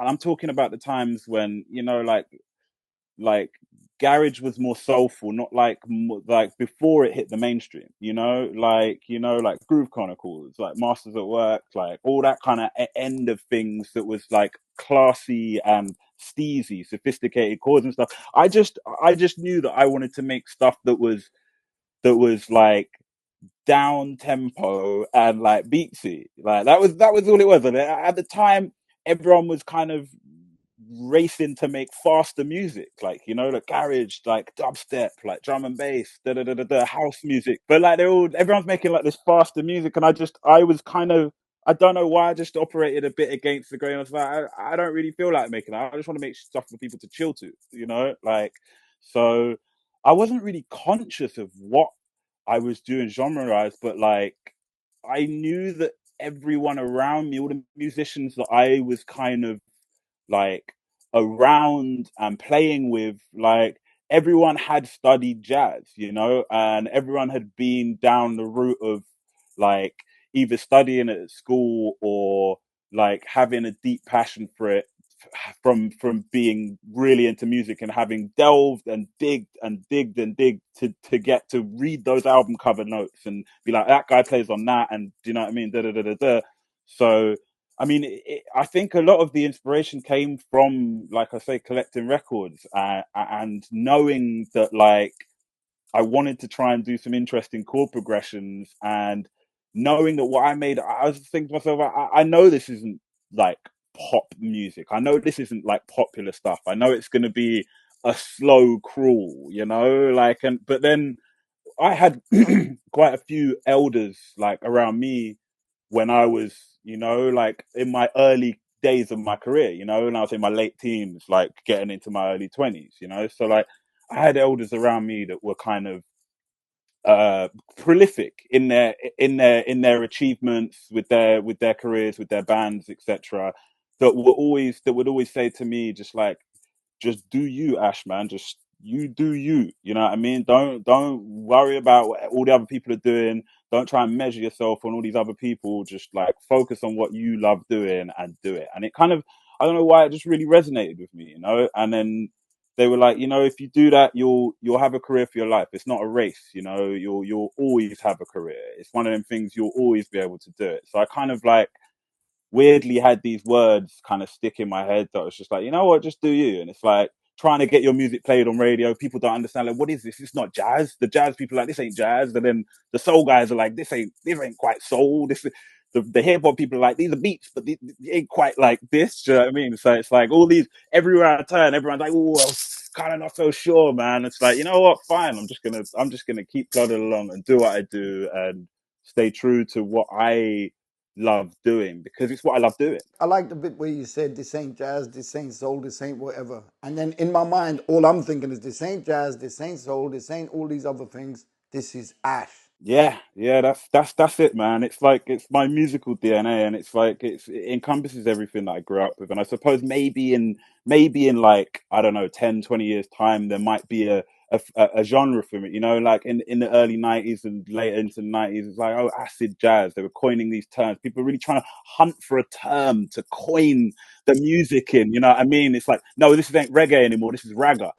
I'm talking about the times when, you know, like garage was more soulful, not like before it hit the mainstream, like Groove Chronicles, like Masters at Work, like all that kind of end of things that was like classy and steezy, sophisticated chords and stuff. I just knew that I wanted to make stuff that was like down tempo and like beatsy. Like that was all it was. And at the time, everyone was kind of racing to make faster music, like like garage, like dubstep, like drum and bass, house music. But like everyone's making like this faster music, and I was kind of. I don't know why I just operated a bit against the grain. I was like, I don't really feel like making that. I just want to make stuff for people to chill to, like, so I wasn't really conscious of what I was doing genre-wise, but like I knew that everyone around me, all the musicians that I was kind of like around and playing with, like everyone had studied jazz, and everyone had been down the route of like either studying it at school or like having a deep passion for it from being really into music and having delved and digged to get to read those album cover notes and be like, that guy plays on that, and do you know what I mean? Da, da, da, da, da. So I mean, I think a lot of the inspiration came from, like I say, collecting records and knowing that, like, I wanted to try and do some interesting chord progressions, and knowing that what I made, I was thinking to myself, I know this isn't like pop music. I know this isn't like popular stuff. I know it's going to be a slow crawl, like, but then I had quite a few elders like around me when I was, like in my early days of my career, and I was in my late teens, like getting into my early 20s, So like I had elders around me that were kind of prolific in their achievements with their careers, with their bands, etc. That would always say to me, just do you, Ash, man. Just you do you. You know what I mean? Don't worry about what all the other people are doing. Don't try and measure yourself on all these other people. Just like focus on what you love doing and do it. And it kind of, I don't know why, it just really resonated with me, And then they were like, if you do that, you'll have a career for your life. It's not a race, You'll always have a career. It's one of them things, you'll always be able to do it. So I kind of like weirdly had these words kind of stick in my head that was just like, you know what, just do you. And it's like trying to get your music played on radio. People don't understand, like, what is this? It's not jazz. The jazz people are like, this ain't jazz. And then the soul guys are like, this ain't quite soul. The hip hop people are like, these are beats, but they ain't quite like this. Do you know what I mean? So it's like all these, everywhere I turn, everyone's like, oh, I'm kind of not so sure, man. It's like, you know what? Fine. I'm just gonna keep plodding along and do what I do and stay true to what I love doing, because it's what I love doing. I like the bit where you said this ain't jazz, this ain't soul, this ain't whatever. And then in my mind, all I'm thinking is this ain't jazz, this ain't soul, this ain't all these other things. This is Ash. Yeah, that's it, man. It's like it's my musical DNA, and it's like it encompasses everything that I grew up with. And I suppose maybe in like, I don't know, 10, 20 years time, there might be a genre for it, like in the early 90s and later into the 90s, it's like, oh, acid jazz. They were coining these terms. People are really trying to hunt for a term to coin the music in, you know what I mean? It's like, no, this ain't reggae anymore. This is ragga.